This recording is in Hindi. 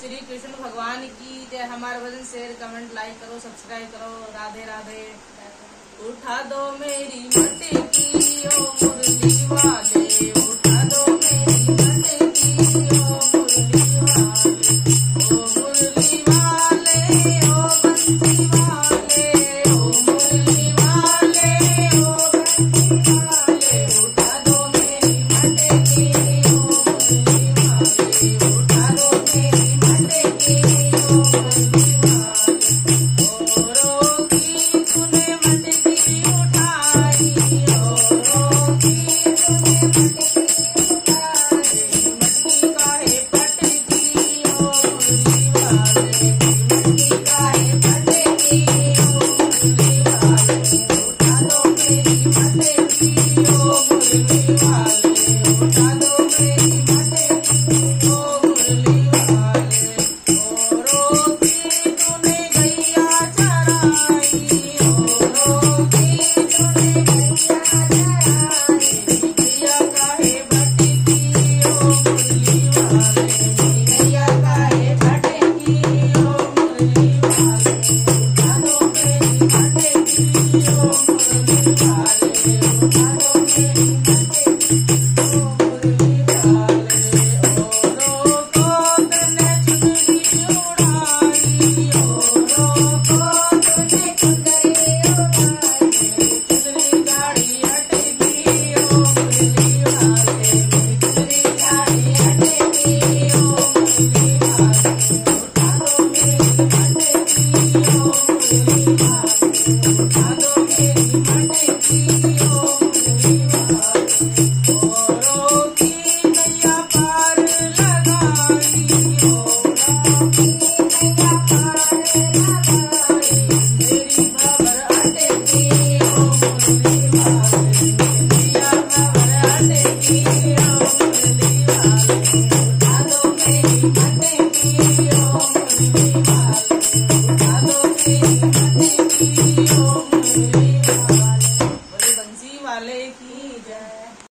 श्री कृष्ण भगवान की जय। हमारा भजन शेयर कमेंट लाइक करो सब्सक्राइब करो। राधे राधे। उठा दो मेरी मटकी ओ मुरली वाले, उठा दो मेरी मटकी ओ मुरली वाले, ओ मुरली वाले ओ बंसी वाले, ओ मुरली वाले ओ बंसी वाले। उठा दो मेरी मटकी ओ मुरली वाले, उठा दो मेरी मटकी ओ मुरली वाले। औरों की तूने मटकी उठाई, औरों की तूने मटकी उठाई, मटकी काहे पटकी ओ मुरली वाले, मटकी काहे पटकी ओ मुरली वाले। उठा दो मेरी मटकी ओ मुरली वाले, उठा दो मेरी मटकी ओ मुरली वाले। औरों की तूने गैया चराई, औरों की तूने गैया चराई, गैया काहे भटकी ओ मुरली वाले, गैया काहे भटकी ओ मुरली वाले। उठा दो मेरी मटकी ओ मुरली वाले, उठा दो मेरी मटकी ओ मुरली वाले। औरों को तूने चुनरी उड़ाई, औरों को तूने चुनरी उड़ाई, चुनरी गाड़ी अटकी ओ मुरली वाले, चुनरी गाड़ी अटकी ओ मुरली वाले। उठा दो मेरी मटकी ओ मुरली वाले, उठा दो मेरी मटकी ओ मुरली वाले। औरों की नैया पार लगाई, औरों की नैया पार लगाई, मेरी भंवर अटकी ओ मुरली वाले, मेरी भंवर अटकी ओ मुरली वाले।